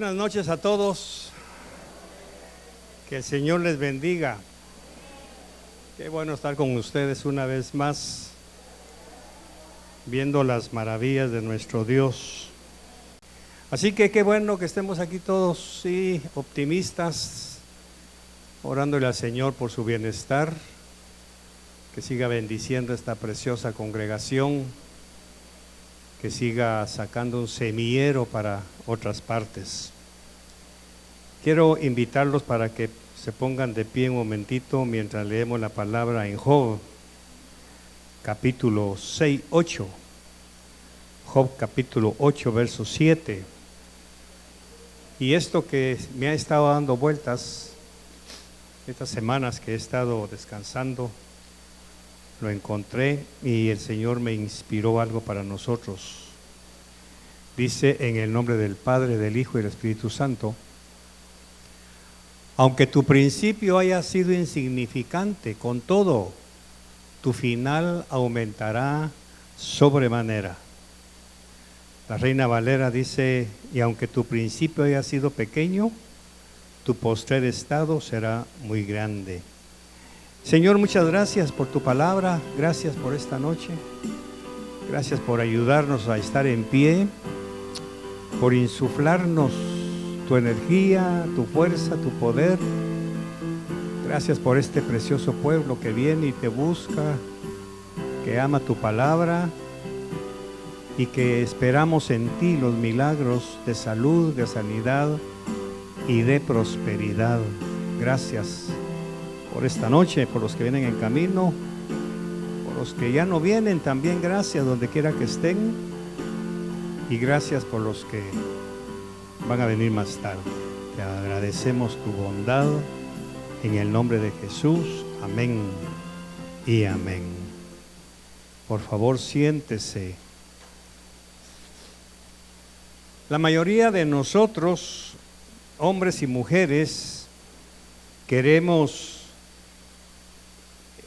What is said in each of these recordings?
Buenas noches a todos. Que el Señor les bendiga. Qué bueno estar con ustedes una vez más, viendo las maravillas de nuestro Dios. Así que qué bueno que estemos aquí todos, sí, optimistas, orándole al Señor por su bienestar, que siga bendiciendo esta preciosa congregación, que siga sacando un semillero para otras partes. Quiero invitarlos para que se pongan de pie un momentito mientras leemos la palabra en Job, capítulo 8. Job capítulo 8, verso 7. Y esto que me ha estado dando vueltas estas semanas que he estado descansando, lo encontré y el Señor me inspiró algo para nosotros. Dice en el nombre del Padre, del Hijo y del Espíritu Santo: aunque tu principio haya sido insignificante, con todo, tu final aumentará sobremanera. La Reina Valera dice: y aunque tu principio haya sido pequeño, tu postrer estado será muy grande. Señor, muchas gracias por tu palabra, gracias por esta noche, gracias por ayudarnos a estar en pie, por insuflarnos tu energía, tu fuerza, tu poder. Gracias por este precioso pueblo que viene y te busca, que ama tu palabra y que esperamos en ti los milagros de salud, de sanidad y de prosperidad. Gracias por esta noche, por los que vienen en camino, por los que ya no vienen también, gracias donde quiera que estén, y gracias por los que van a venir más tarde. Te agradecemos tu bondad en el nombre de Jesús. Amén y amén. Por favor, siéntese. La mayoría de nosotros, hombres y mujeres, queremos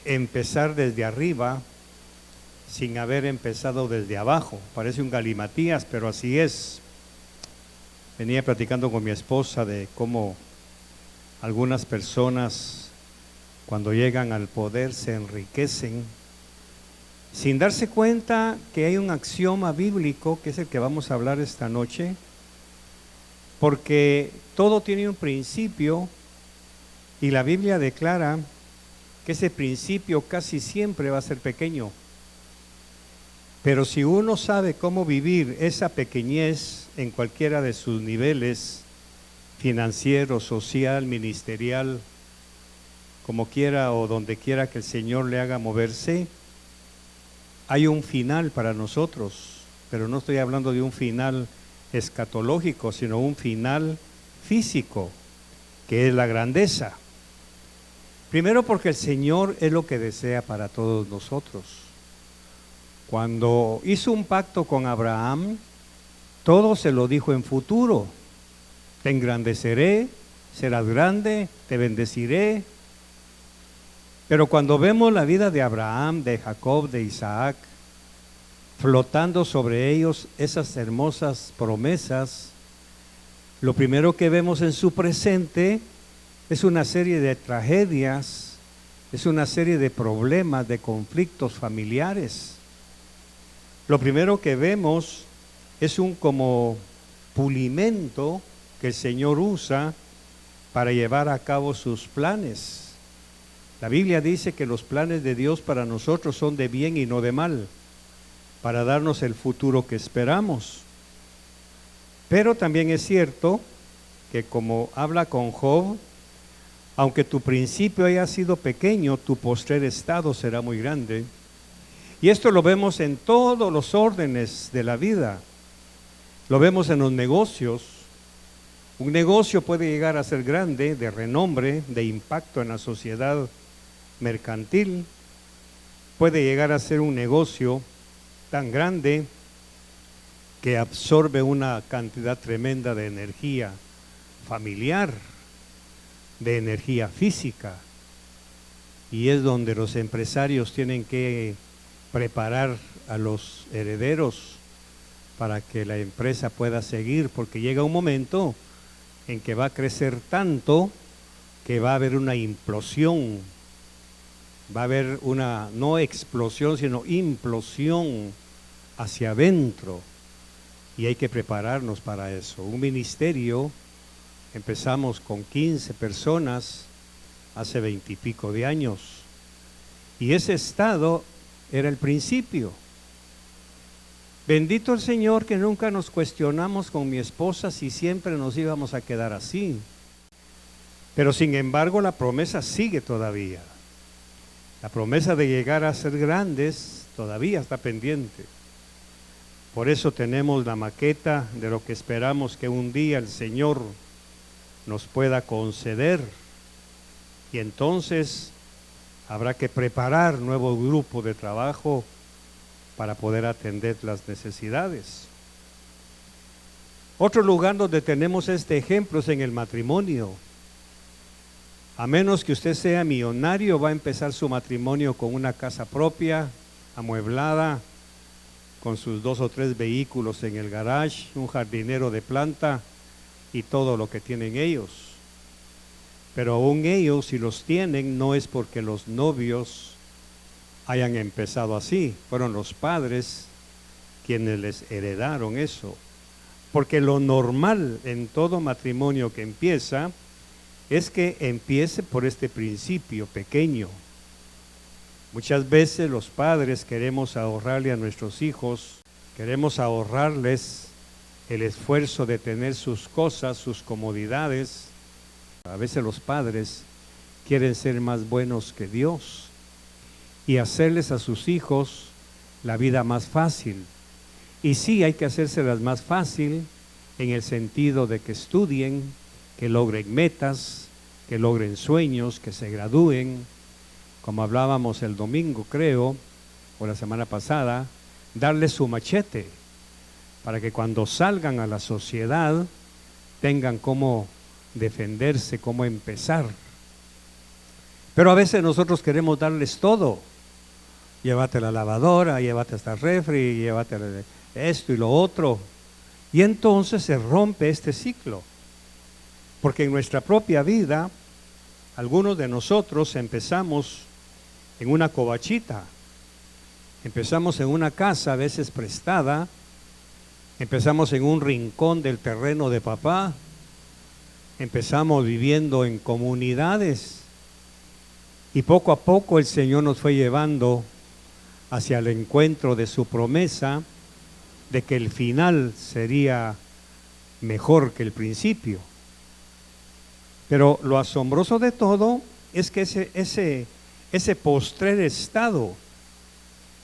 empezar desde arriba sin haber empezado desde abajo. Parece un galimatías, pero así es. Venía platicando con mi esposa de cómo algunas personas, cuando llegan al poder, se enriquecen sin darse cuenta que hay un axioma bíblico, que es el que vamos a hablar esta noche, porque todo tiene un principio y la Biblia declara que ese principio casi siempre va a ser pequeño. Pero si uno sabe cómo vivir esa pequeñez en cualquiera de sus niveles, financiero, social, ministerial, como quiera o donde quiera que el Señor le haga moverse, hay un final para nosotros. Pero no estoy hablando de un final escatológico, sino un final físico, que es la grandeza. Primero porque el Señor es lo que desea para todos nosotros. Cuando hizo un pacto con Abraham, todo se lo dijo en futuro. Te engrandeceré, serás grande, te bendeciré. Pero cuando vemos la vida de Abraham, de Jacob, de Isaac, flotando sobre ellos esas hermosas promesas, lo primero que vemos en su presente es una serie de tragedias, es una serie de problemas, de conflictos familiares. Lo primero que vemos es un como pulimento que el Señor usa para llevar a cabo sus planes. La Biblia dice que los planes de Dios para nosotros son de bien y no de mal, para darnos el futuro que esperamos. Pero también es cierto que, como habla con Job, aunque tu principio haya sido pequeño, tu postrer estado será muy grande. Y esto lo vemos en todos los órdenes de la vida. Lo vemos en los negocios. Un negocio puede llegar a ser grande, de renombre, de impacto en la sociedad mercantil. Puede llegar a ser un negocio tan grande que absorbe una cantidad tremenda de energía familiar, de energía física, y es donde los empresarios tienen que preparar a los herederos para que la empresa pueda seguir, porque llega un momento en que va a crecer tanto que va a haber una implosión, va a haber una, no explosión, sino implosión hacia adentro, y hay que prepararnos para eso. Un ministerio, empezamos con 15 personas hace 20 y pico de años, y ese estado era el principio. Bendito el Señor que nunca nos cuestionamos con mi esposa si siempre nos íbamos a quedar así. Pero sin embargo la promesa sigue todavía. La promesa de llegar a ser grandes todavía está pendiente. Por eso tenemos la maqueta de lo que esperamos que un día el Señor nos pueda conceder. Y entonces habrá que preparar nuevo grupo de trabajo para poder atender las necesidades. Otro lugar donde tenemos este ejemplo es en el matrimonio. A menos que usted sea millonario, va a empezar su matrimonio con una casa propia, amueblada, con sus 2 o 3 vehículos en el garage, un jardinero de planta y todo lo que tienen ellos. Pero aún ellos, si los tienen, no es porque los novios hayan empezado así, fueron los padres quienes les heredaron eso. Porque lo normal en todo matrimonio que empieza es que empiece por este principio pequeño. Muchas veces los padres queremos ahorrarle a nuestros hijos, queremos ahorrarles el esfuerzo de tener sus cosas, sus comodidades. A veces los padres quieren ser más buenos que Dios y hacerles a sus hijos la vida más fácil. Y sí, hay que hacérselas más fácil en el sentido de que estudien, que logren metas, que logren sueños, que se gradúen, como hablábamos el domingo, creo, o la semana pasada, darles su machete para que cuando salgan a la sociedad tengan cómo defenderse, cómo empezar. Pero a veces nosotros queremos darles todo. Llévate la lavadora, llévate esta refri, llévate esto y lo otro. Y entonces se rompe este ciclo. Porque en nuestra propia vida, algunos de nosotros empezamos en una covachita, empezamos en una casa a veces prestada, empezamos en un rincón del terreno de papá, empezamos viviendo en comunidades y poco a poco el Señor nos fue llevando hacia el encuentro de su promesa de que el final sería mejor que el principio. Pero lo asombroso de todo es que ese postrer estado,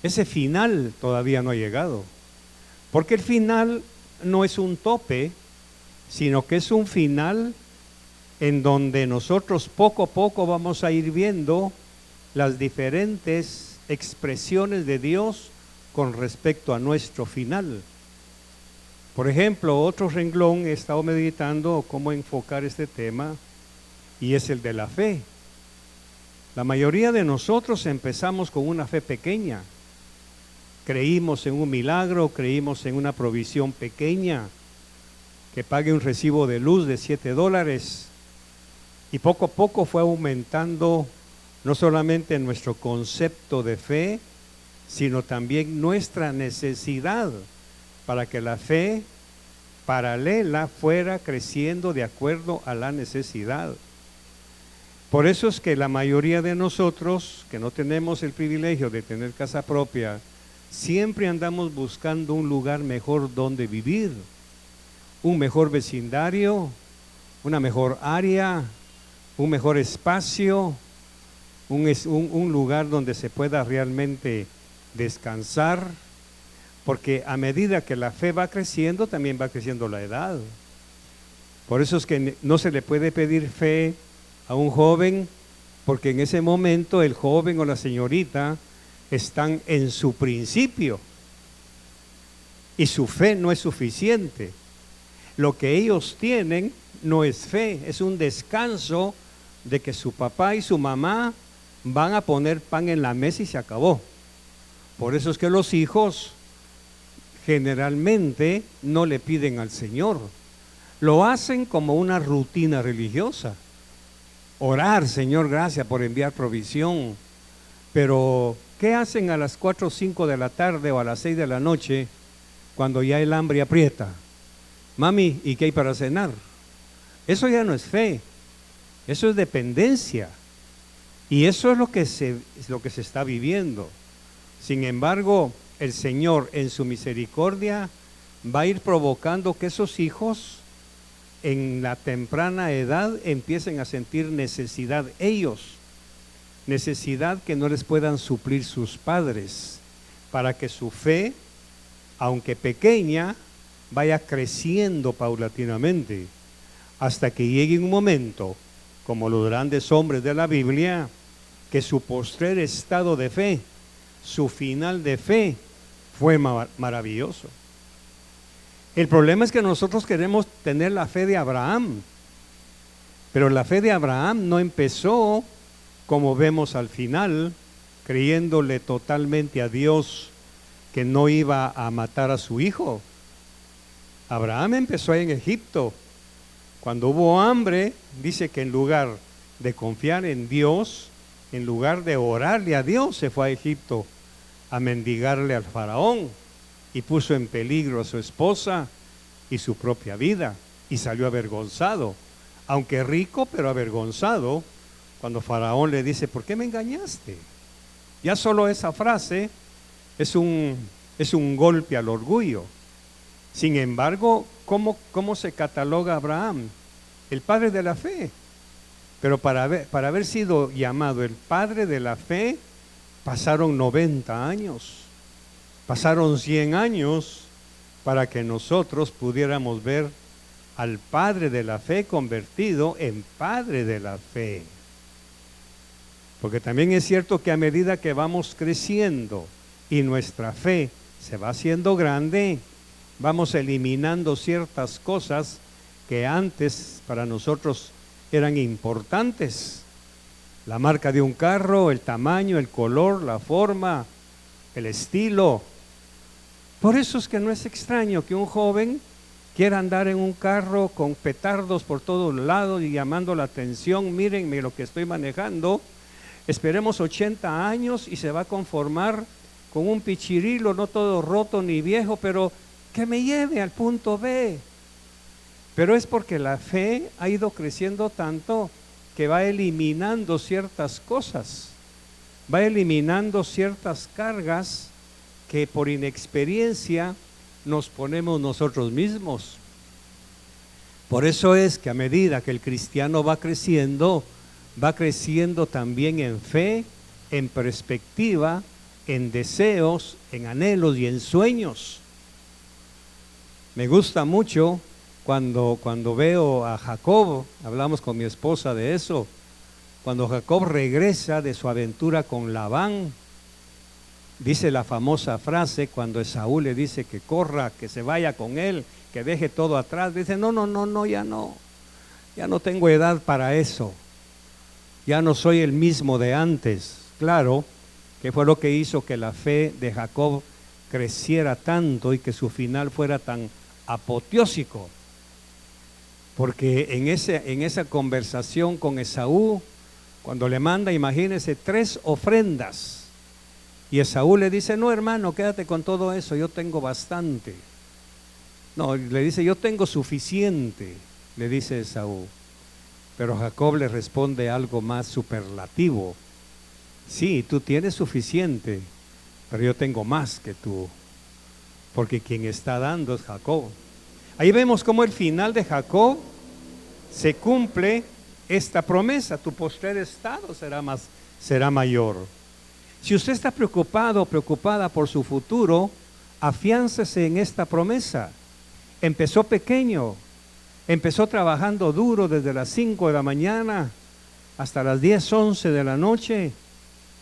ese final todavía no ha llegado. Porque el final no es un tope, sino que es un final en donde nosotros poco a poco vamos a ir viendo las diferentes expresiones de Dios con respecto a nuestro final. Por ejemplo, otro renglón, he estado meditando cómo enfocar este tema, y es el de la fe. La mayoría de nosotros empezamos con una fe pequeña. Creímos en un milagro, creímos en una provisión pequeña, que pague un recibo de luz de $7, y poco a poco fue aumentando no solamente nuestro concepto de fe, sino también nuestra necesidad para que la fe paralela fuera creciendo de acuerdo a la necesidad. Por eso es que la mayoría de nosotros, que no tenemos el privilegio de tener casa propia, siempre andamos buscando un lugar mejor donde vivir, un mejor vecindario, una mejor área, un mejor espacio, un lugar donde se pueda realmente descansar, porque a medida que la fe va creciendo, también va creciendo la edad. Por eso es que no se le puede pedir fe a un joven, porque en ese momento el joven o la señorita están en su principio y su fe no es suficiente. Lo que ellos tienen no es fe, es un descanso de que su papá y su mamá van a poner pan en la mesa y se acabó. Por eso es que los hijos generalmente no le piden al Señor. Lo hacen como una rutina religiosa. Orar, Señor, gracias por enviar provisión. Pero, ¿qué hacen a las 4 o 5 de la tarde o a las 6 de la noche cuando ya el hambre aprieta? Mami, ¿y qué hay para cenar? Eso ya no es fe, eso es dependencia. Y eso es lo que se está viviendo. Sin embargo, el Señor en su misericordia va a ir provocando que esos hijos en la temprana edad empiecen a sentir necesidad ellos, necesidad que no les puedan suplir sus padres, para que su fe, aunque pequeña, vaya creciendo paulatinamente, hasta que llegue un momento, como los grandes hombres de la Biblia, que su postrer estado de fe, su final de fe, fue maravilloso. El problema es que nosotros queremos tener la fe de Abraham, pero la fe de Abraham no empezó como vemos al final, creyéndole totalmente a Dios que no iba a matar a su hijo. Abraham empezó en Egipto. Cuando hubo hambre, dice que en lugar de confiar en Dios, en lugar de orarle a Dios, se fue a Egipto a mendigarle al faraón y puso en peligro a su esposa y su propia vida y salió avergonzado, aunque rico pero avergonzado, cuando faraón le dice: ¿por qué me engañaste? Ya solo esa frase es un golpe al orgullo. Sin embargo, ¿cómo se cataloga a Abraham? El padre de la fe. Pero para haber sido llamado el padre de la fe, pasaron 90 años, pasaron 100 años para que nosotros pudiéramos ver al padre de la fe convertido en padre de la fe. Porque también es cierto que a medida que vamos creciendo y nuestra fe se va haciendo grande, vamos eliminando ciertas cosas que antes para nosotros eran importantes. La marca de un carro, el tamaño, el color, la forma, el estilo. Por eso es que no es extraño que un joven quiera andar en un carro con petardos por todos lados y llamando la atención: mírenme lo que estoy manejando. Esperemos 80 años y se va a conformar con un pichirilo, no todo roto ni viejo, pero que me lleve al punto B. Pero es porque la fe ha ido creciendo tanto que va eliminando ciertas cosas, va eliminando ciertas cargas que por inexperiencia nos ponemos nosotros mismos. Por eso es que a medida que el cristiano va creciendo también en fe, en perspectiva, en deseos, en anhelos y en sueños. Me gusta mucho cuando veo a Jacob, hablamos con mi esposa de eso, cuando Jacob regresa de su aventura con Labán, dice la famosa frase cuando Esaú le dice que corra, que se vaya con él, que deje todo atrás, dice: no, ya no tengo edad para eso, ya no soy el mismo de antes. Claro, que fue lo que hizo que la fe de Jacob creciera tanto y que su final fuera tan apoteósico. Porque en esa conversación con Esaú, cuando le manda, imagínense, 3 ofrendas, y Esaú le dice: no, hermano, quédate con todo eso, yo tengo bastante. No, le dice: yo tengo suficiente, le dice Esaú. Pero Jacob le responde algo más superlativo: sí, tú tienes suficiente, pero yo tengo más que tú, porque quien está dando es Jacob. Ahí vemos cómo el final de Jacob se cumple esta promesa: tu postrer estado será mayor. Si usted está preocupado o preocupada por su futuro, afiáncese en esta promesa. Empezó pequeño, empezó trabajando duro desde las 5 de la mañana hasta las 10, 11 de la noche.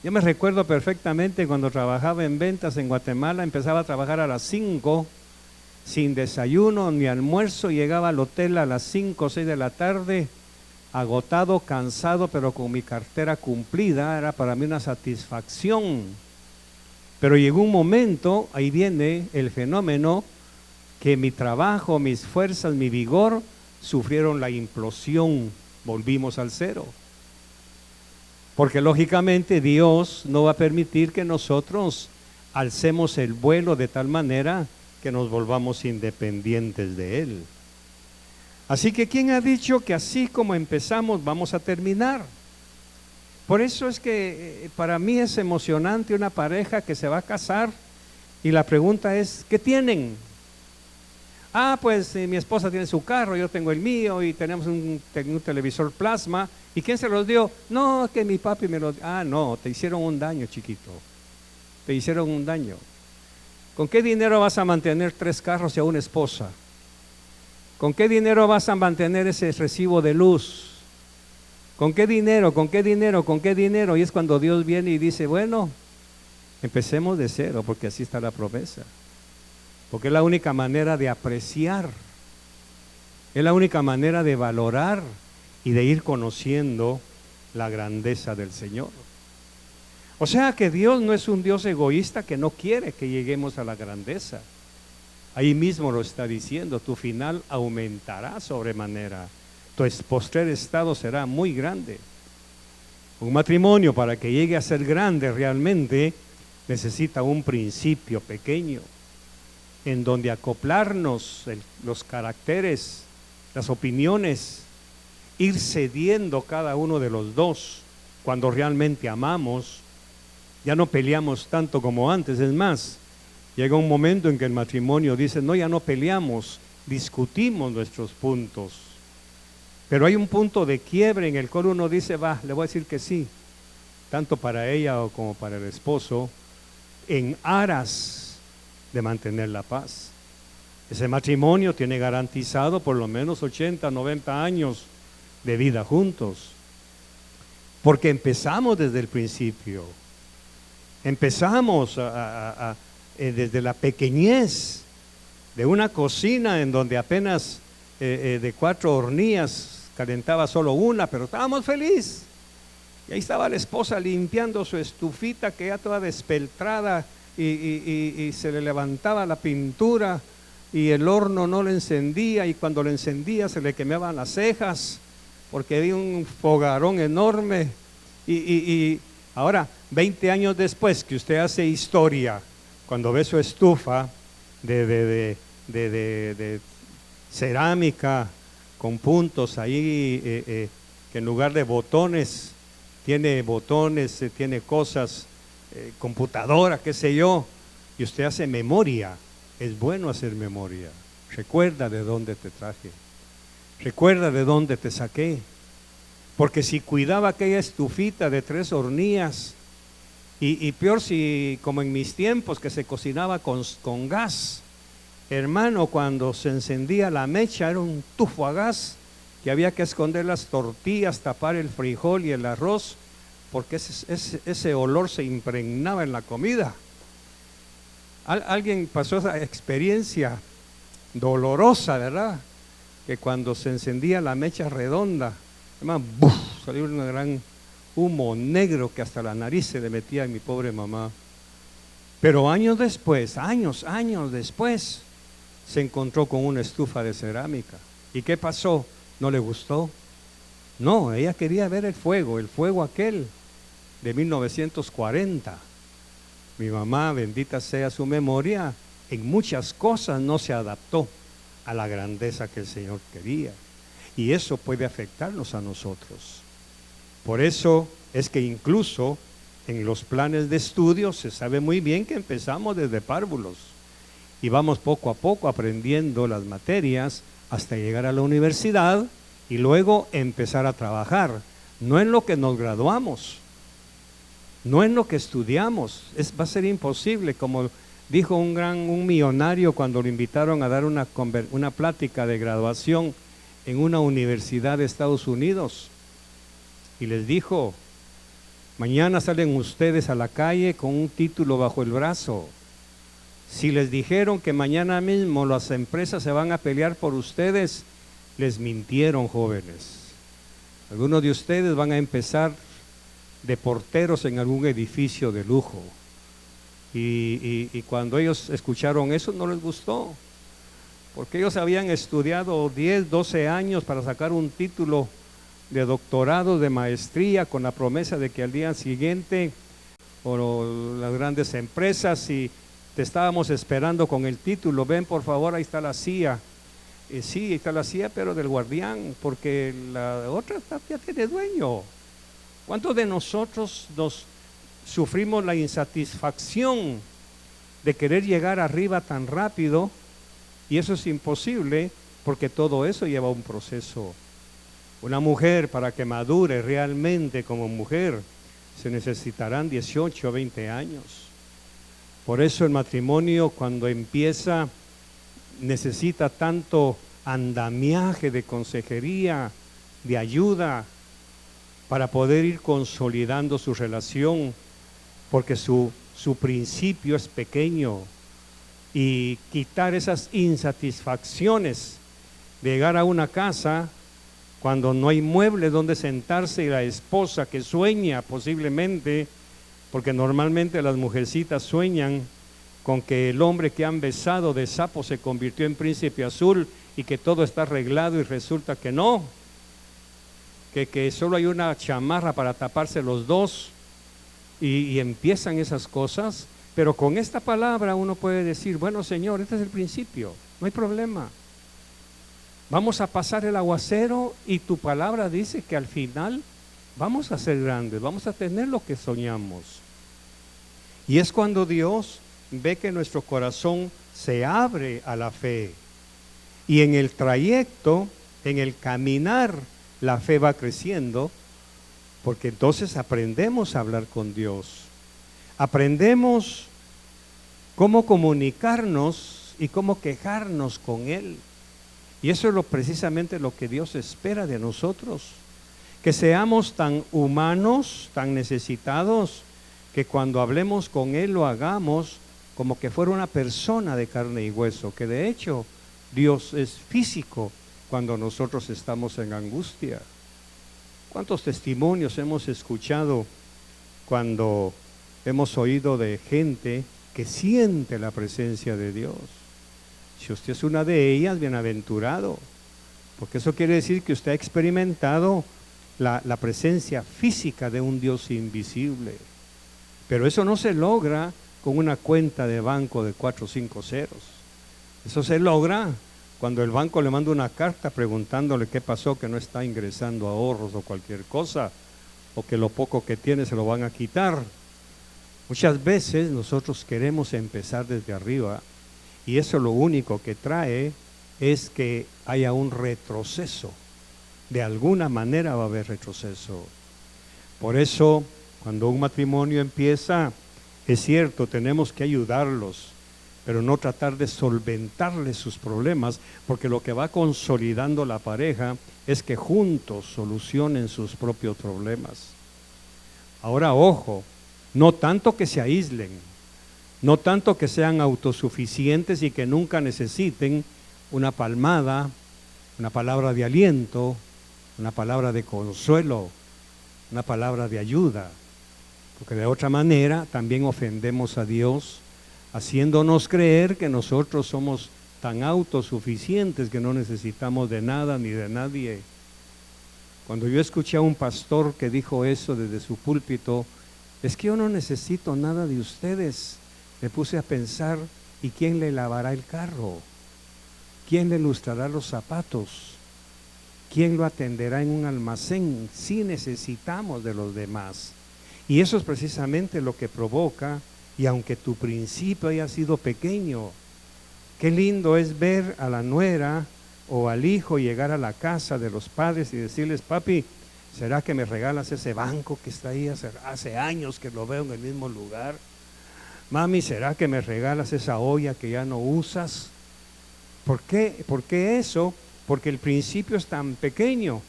Yo me recuerdo perfectamente cuando trabajaba en ventas en Guatemala, empezaba a trabajar a las 5, sin desayuno ni almuerzo, llegaba al hotel a las 5 o 6 de la tarde, agotado, cansado, pero con mi cartera cumplida. Era para mí una satisfacción. Pero llegó un momento, ahí viene el fenómeno, que mi trabajo, mis fuerzas, mi vigor sufrieron la implosión, volvimos al cero. Porque lógicamente Dios no va a permitir que nosotros alcemos el vuelo de tal manera que nos volvamos independientes de Él. Así que ¿quién ha dicho que así como empezamos vamos a terminar? Por eso es que para mí es emocionante una pareja que se va a casar y la pregunta es, ¿qué tienen? Pues mi esposa tiene su carro, yo tengo el mío y tenemos un televisor plasma. ¿Y quién se los dio? No, que mi papi me lo dio. No, te hicieron un daño, chiquito. Te hicieron un daño. ¿Con qué dinero vas a mantener 3 carros y a una esposa? ¿Con qué dinero vas a mantener ese recibo de luz? ¿Con qué dinero? ¿Con qué dinero? ¿Con qué dinero? Y es cuando Dios viene y dice, bueno, empecemos de cero, porque así está la promesa. Porque es la única manera de apreciar, es la única manera de valorar y de ir conociendo la grandeza del Señor. O sea que Dios no es un Dios egoísta que no quiere que lleguemos a la grandeza. Ahí mismo lo está diciendo, tu final aumentará sobremanera, tu postrer estado será muy grande. Un matrimonio, para que llegue a ser grande realmente, necesita un principio pequeño, en donde acoplarnos los caracteres, las opiniones, ir cediendo cada uno de los dos. Cuando realmente amamos, ya no peleamos tanto como antes. Es más, llega un momento en que el matrimonio dice, no, ya no peleamos, discutimos nuestros puntos. Pero hay un punto de quiebre en el cual uno dice, le voy a decir que sí, tanto para ella como para el esposo, en aras de mantener la paz. Ese matrimonio tiene garantizado por lo menos 80, 90 años de vida juntos, porque empezamos desde el principio, empezamos desde la pequeñez de una cocina en donde apenas de 4 hornillas calentaba solo una, pero estábamos felices. Y ahí estaba la esposa limpiando su estufita que ya toda despeltrada, y se le levantaba la pintura y el horno no le encendía, y cuando le encendía se le quemaban las cejas porque había un fogarón enorme. Y ahora, 20 años después que usted hace historia, cuando ve su estufa de cerámica con puntos ahí, que en lugar de botones tiene cosas, computadora, qué sé yo, y usted hace memoria. Es bueno hacer memoria. Recuerda de dónde te traje, recuerda de dónde te saqué, porque si cuidaba aquella estufita de 3 hornillas, y peor si, como en mis tiempos, que se cocinaba con gas, hermano, cuando se encendía la mecha era un tufo a gas, que había que esconder las tortillas, tapar el frijol y el arroz, porque ese olor se impregnaba en la comida. Alguien pasó esa experiencia dolorosa, ¿verdad? Que cuando se encendía la mecha redonda, hermano, ¡buf!, salió un gran humo negro que hasta la nariz se le metía a mi pobre mamá. Pero años después, se encontró con una estufa de cerámica. ¿Y qué pasó? ¿No le gustó? No, ella quería ver el fuego aquel de 1940. Mi mamá, bendita sea su memoria, en muchas cosas no se adaptó a la grandeza que el Señor quería. Y eso puede afectarnos a nosotros. Por eso es que incluso en los planes de estudio se sabe muy bien que empezamos desde párvulos y vamos poco a poco aprendiendo las materias hasta llegar a la universidad y luego empezar a trabajar. No en lo que nos graduamos, no en lo que estudiamos. Va a ser imposible, como dijo un millonario cuando lo invitaron a dar una plática de graduación en una universidad de Estados Unidos, y les dijo: mañana salen ustedes a la calle con un título bajo el brazo. Si les dijeron que mañana mismo las empresas se van a pelear por ustedes, les mintieron, jóvenes. Algunos de ustedes van a empezar de porteros en algún edificio de lujo. Y cuando ellos escucharon eso, no les gustó, porque ellos habían estudiado 10, 12 años para sacar un título de doctorado, de maestría, con la promesa de que al día siguiente, por las grandes empresas, y te estábamos esperando con el título, ven por favor, ahí está la CIA. Sí, ahí está la CIA, pero del guardián, porque la otra ya tiene dueño. ¿Cuántos de nosotros nos sufrimos la insatisfacción de querer llegar arriba tan rápido? Y eso es imposible, porque todo eso lleva un proceso. Una mujer, para que madure realmente como mujer, se necesitarán 18 o 20 años. Por eso el matrimonio, cuando empieza, necesita tanto andamiaje de consejería, de ayuda, para poder ir consolidando su relación, porque su principio es pequeño, y quitar esas insatisfacciones de llegar a una casa cuando no hay mueble donde sentarse, y la esposa que sueña posiblemente, porque normalmente las mujercitas sueñan con que el hombre que han besado de sapo se convirtió en príncipe azul y que todo está arreglado, y resulta que no, que solo hay una chamarra para taparse los dos, y empiezan esas cosas. Pero con esta palabra uno puede decir, bueno, Señor, este es el principio, no hay problema. Vamos a pasar el aguacero y tu palabra dice que al final vamos a ser grandes, vamos a tener lo que soñamos. Y es cuando Dios ve que nuestro corazón se abre a la fe. Y en el trayecto, en el caminar, la fe va creciendo, porque entonces aprendemos a hablar con Dios. Aprendemos cómo comunicarnos y cómo quejarnos con Él. Y eso es precisamente lo que Dios espera de nosotros. Que seamos tan humanos, tan necesitados, que cuando hablemos con Él lo hagamos como que fuera una persona de carne y hueso. Que de hecho Dios es físico cuando nosotros estamos en angustia. ¿Cuántos testimonios hemos escuchado cuando hemos oído de gente que siente la presencia de Dios? Si usted es una de ellas, bienaventurado, porque eso quiere decir que usted ha experimentado la presencia física de un Dios invisible. Pero eso no se logra con una cuenta de banco de 4 o 5 ceros. Eso se logra cuando el banco le manda una carta preguntándole qué pasó, que no está ingresando ahorros o cualquier cosa, o que lo poco que tiene se lo van a quitar. Muchas veces nosotros queremos empezar desde arriba, y eso lo único que trae es que haya un retroceso. De alguna manera va a haber retroceso. Por eso, cuando un matrimonio empieza, es cierto, tenemos que ayudarlos, pero no tratar de solventarles sus problemas, porque lo que va consolidando la pareja es que juntos solucionen sus propios problemas. Ahora, ojo, no tanto que se aíslen, no tanto que sean autosuficientes y que nunca necesiten una palmada, una palabra de aliento, una palabra de consuelo, una palabra de ayuda, porque de otra manera también ofendemos a Dios, haciéndonos creer que nosotros somos tan autosuficientes que no necesitamos de nada ni de nadie. Cuando yo escuché a un pastor que dijo eso desde su púlpito, es que yo no necesito nada de ustedes, me puse a pensar, ¿y quién le lavará el carro? ¿Quién le lustrará los zapatos? ¿Quién lo atenderá en un almacén? Sí necesitamos de los demás. Y eso es precisamente lo que provoca, y aunque tu principio haya sido pequeño, qué lindo es ver a la nuera o al hijo llegar a la casa de los padres y decirles, papi, ¿será que me regalas ese banco que está ahí hace años que lo veo en el mismo lugar? Mami, ¿será que me regalas esa olla que ya no usas? ¿Por qué? ¿Por qué eso? Porque el principio es tan pequeño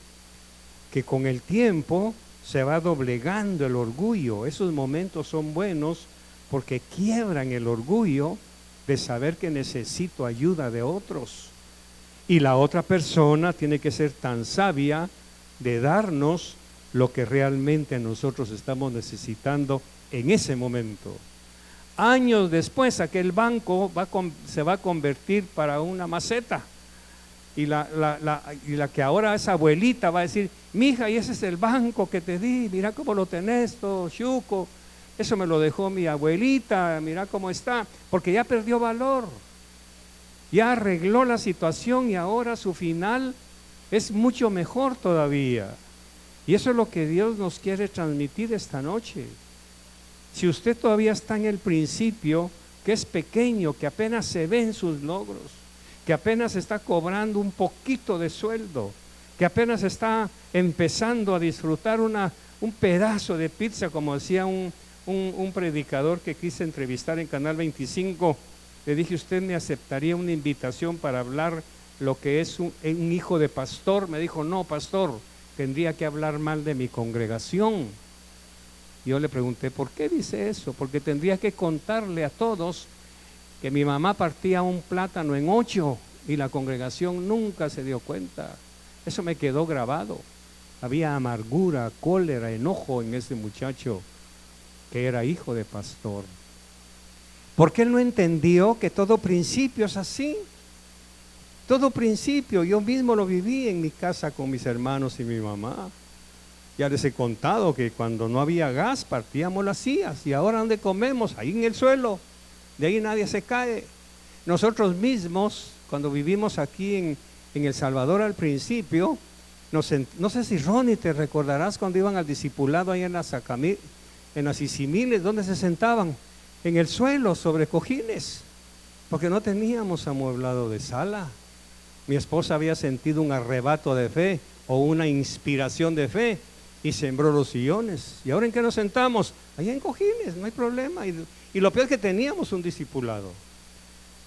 que con el tiempo se va doblegando el orgullo. Esos momentos son buenos porque quiebran el orgullo de saber que necesito ayuda de otros. Y la otra persona tiene que ser tan sabia de darnos lo que realmente nosotros estamos necesitando en ese momento. Años después, aquel banco se va a convertir para una maceta. Y la que ahora es abuelita va a decir, mija, y ese es el banco que te di, mira cómo lo tenés, todo chuco. Eso me lo dejó mi abuelita, mira cómo está, porque ya perdió valor. Ya arregló la situación y ahora su final es mucho mejor todavía. Y eso es lo que Dios nos quiere transmitir esta noche. Si usted todavía está en el principio, que es pequeño, que apenas se ven sus logros, que apenas está cobrando un poquito de sueldo, que apenas está empezando a disfrutar un pedazo de pizza, como decía un predicador que quise entrevistar en Canal 25, le dije, ¿usted me aceptaría una invitación para hablar lo que es un hijo de pastor? Me dijo, no, pastor, tendría que hablar mal de mi congregación. Yo le pregunté, ¿por qué dice eso? Porque tendría que contarle a todos que mi mamá partía un plátano en 8 y la congregación nunca se dio cuenta. Eso me quedó grabado. Había amargura, cólera, enojo en ese muchacho que era hijo de pastor. Porque él no entendió que todo principio es así. Todo principio, yo mismo lo viví en mi casa con mis hermanos y mi mamá. Ya les he contado que cuando no había gas partíamos las sillas y ahora ¿dónde comemos? Ahí en el suelo, de ahí nadie se cae. Nosotros mismos, cuando vivimos aquí en El Salvador al principio, no sé si Ronnie te recordarás cuando iban al discipulado ahí en las Isimiles, ¿dónde se sentaban? En el suelo, sobre cojines, porque no teníamos amueblado de sala. Mi esposa había sentido un arrebato de fe o una inspiración de fe y sembró los sillones. ¿Y ahora en qué nos sentamos? Allá en cojines, no hay problema. Y lo peor es que teníamos un discipulado.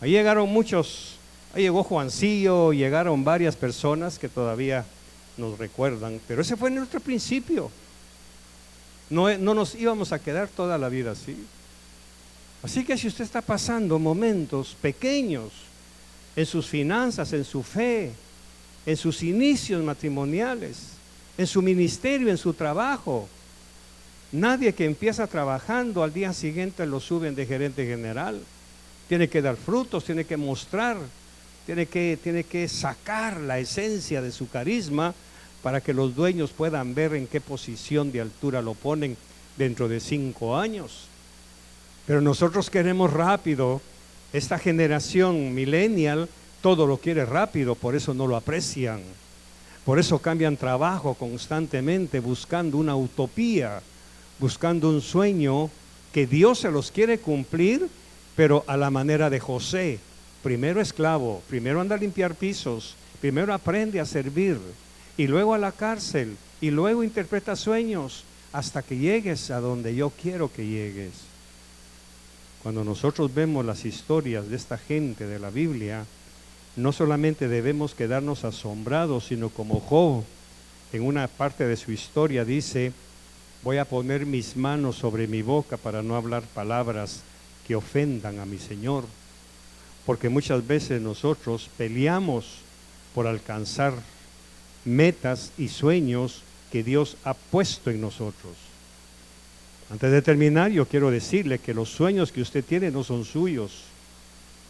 Ahí llegaron muchos, ahí llegó Juancillo, llegaron varias personas que todavía nos recuerdan, pero ese fue nuestro principio. No nos íbamos a quedar toda la vida así. Así que si usted está pasando momentos pequeños en sus finanzas, en su fe, en sus inicios matrimoniales, en su ministerio, en su trabajo, nadie que empieza trabajando al día siguiente lo suben de gerente general. Tiene que dar frutos, tiene que mostrar, tiene que sacar la esencia de su carisma para que los dueños puedan ver en qué posición de altura lo ponen dentro de 5 años. Pero nosotros queremos rápido. Esta generación millennial todo lo quiere rápido, por eso no lo aprecian. Por eso cambian trabajo constantemente, buscando una utopía, buscando un sueño que Dios se los quiere cumplir, pero a la manera de José. Primero esclavo, primero anda a limpiar pisos, primero aprende a servir, y luego a la cárcel, y luego interpreta sueños, hasta que llegues a donde yo quiero que llegues. Cuando nosotros vemos las historias de esta gente de la Biblia, no solamente debemos quedarnos asombrados, sino como Job, en una parte de su historia dice, voy a poner mis manos sobre mi boca para no hablar palabras que ofendan a mi Señor. Porque muchas veces nosotros peleamos por alcanzar metas y sueños que Dios ha puesto en nosotros. Antes de terminar, yo quiero decirle que los sueños que usted tiene no son suyos,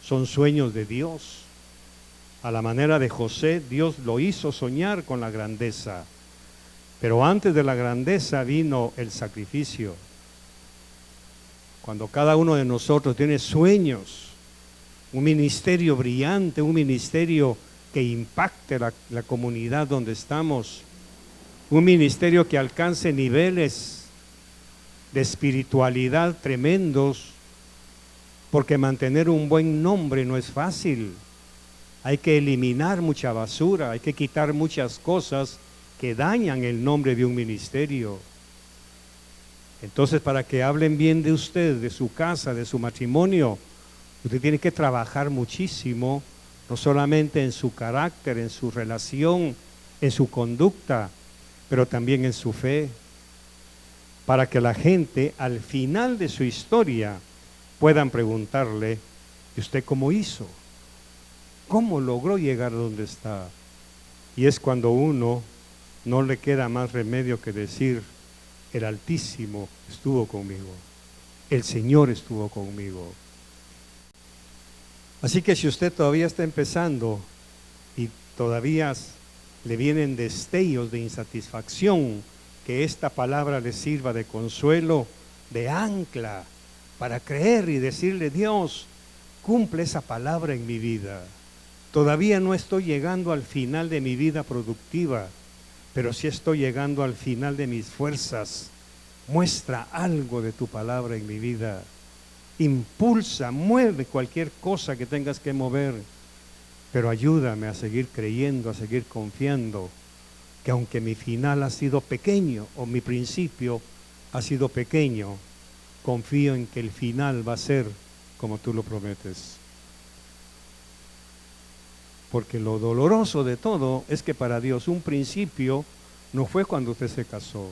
son sueños de Dios. A la manera de José, Dios lo hizo soñar con la grandeza, pero antes de la grandeza vino el sacrificio. Cuando cada uno de nosotros tiene sueños, un ministerio brillante, un ministerio que impacte la comunidad donde estamos, un ministerio que alcance niveles de espiritualidad tremendos, porque mantener un buen nombre no es fácil. Hay que eliminar mucha basura, hay que quitar muchas cosas que dañan el nombre de un ministerio. Entonces, para que hablen bien de usted, de su casa, de su matrimonio, usted tiene que trabajar muchísimo, no solamente en su carácter, en su relación, en su conducta, pero también en su fe, para que la gente al final de su historia puedan preguntarle, ¿y usted cómo hizo? ¿Cómo logró llegar donde está? Y es cuando uno no le queda más remedio que decir, el Altísimo estuvo conmigo, el Señor estuvo conmigo. Así que si usted todavía está empezando y todavía le vienen destellos de insatisfacción, que esta palabra le sirva de consuelo, de ancla, para creer y decirle: Dios, cumple esa palabra en mi vida. Todavía no estoy llegando al final de mi vida productiva, pero sí estoy llegando al final de mis fuerzas. Muestra algo de tu palabra en mi vida. Impulsa, mueve cualquier cosa que tengas que mover, pero ayúdame a seguir creyendo, a seguir confiando, que aunque mi final ha sido pequeño o mi principio ha sido pequeño, confío en que el final va a ser como tú lo prometes. Porque lo doloroso de todo es que para Dios un principio no fue cuando usted se casó.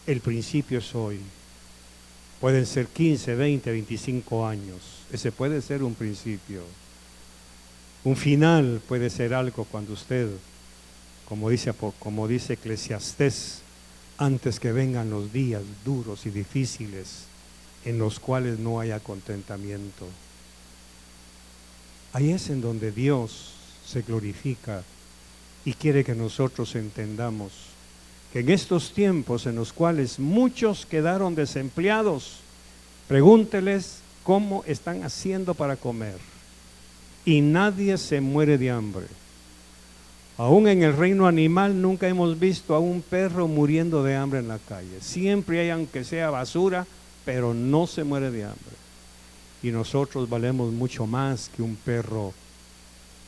El principio es hoy. Pueden ser 15, 20, 25 años. Ese puede ser un principio. Un final puede ser algo cuando usted, como dice Eclesiastés, antes que vengan los días duros y difíciles en los cuales no haya contentamiento. Ahí es en donde Dios se glorifica y quiere que nosotros entendamos que en estos tiempos en los cuales muchos quedaron desempleados, pregúnteles cómo están haciendo para comer, y nadie se muere de hambre. Aún en el reino animal nunca hemos visto a un perro muriendo de hambre en la calle. Siempre hay, aunque sea basura, pero no se muere de hambre. Y nosotros valemos mucho más que un perro.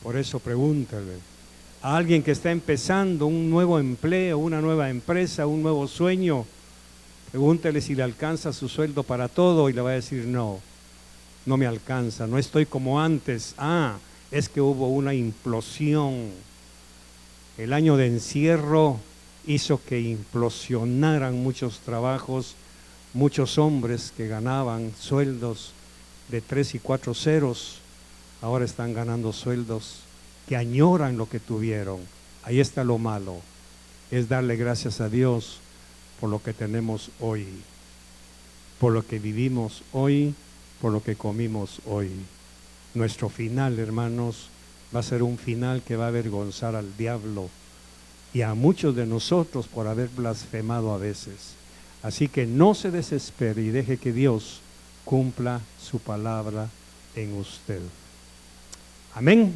Por eso pregúntale a alguien que está empezando un nuevo empleo, una nueva empresa, un nuevo sueño, pregúntele si le alcanza su sueldo para todo, y le va a decir: no, no me alcanza, no estoy como antes. Es que hubo una implosión. El año de encierro hizo que implosionaran muchos trabajos, muchos hombres que ganaban sueldos de 3 y 4 ceros, ahora están ganando sueldos que añoran lo que tuvieron. Ahí está lo malo, es darle gracias a Dios por lo que tenemos hoy, por lo que vivimos hoy, por lo que comimos hoy. Nuestro final, hermanos, va a ser un final que va a avergonzar al diablo y a muchos de nosotros por haber blasfemado a veces. Así que no se desespere y deje que Dios cumpla su palabra en usted. Amén.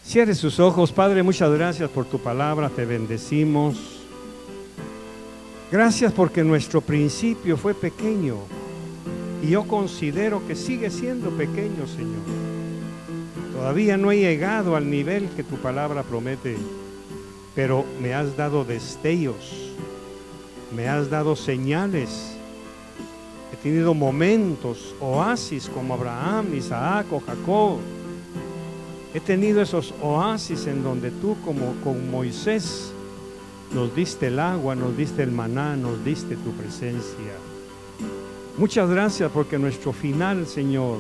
Cierre sus ojos. Padre, muchas gracias por tu palabra, te bendecimos. Gracias porque nuestro principio fue pequeño y yo considero que sigue siendo pequeño, Señor. Todavía no he llegado al nivel que tu palabra promete, pero me has dado destellos, me has dado señales. He tenido momentos, oasis como Abraham, Isaac o Jacob. He tenido esos oasis en donde tú, como con Moisés, nos diste el agua, nos diste el maná, nos diste tu presencia. Muchas gracias porque nuestro final, Señor,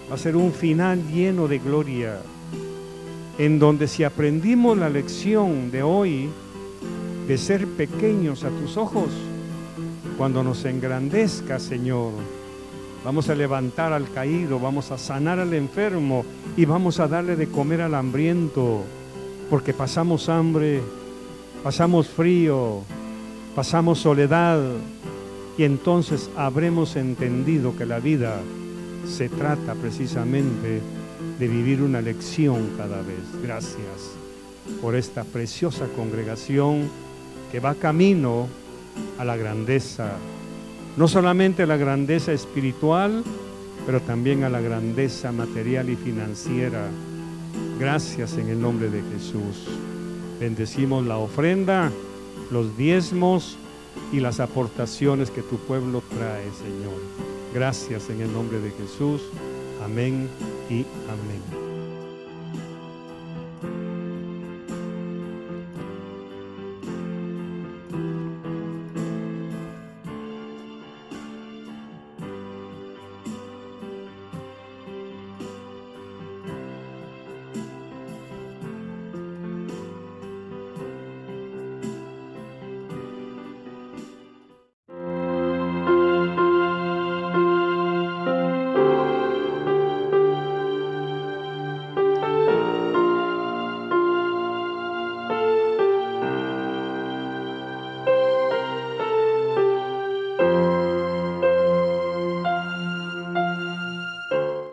va a ser un final lleno de gloria, en donde si aprendimos la lección de hoy de ser pequeños a tus ojos, cuando nos engrandezca, Señor, vamos a levantar al caído, vamos a sanar al enfermo y vamos a darle de comer al hambriento, porque pasamos hambre, pasamos frío, pasamos soledad, y entonces habremos entendido que la vida se trata precisamente de vivir una lección cada vez. Gracias por esta preciosa congregación que va camino a la grandeza, no solamente a la grandeza espiritual, pero también a la grandeza material y financiera. Gracias en el nombre de Jesús. Bendecimos la ofrenda, los diezmos y las aportaciones que tu pueblo trae, Señor. Gracias en el nombre de Jesús. Amén y amén.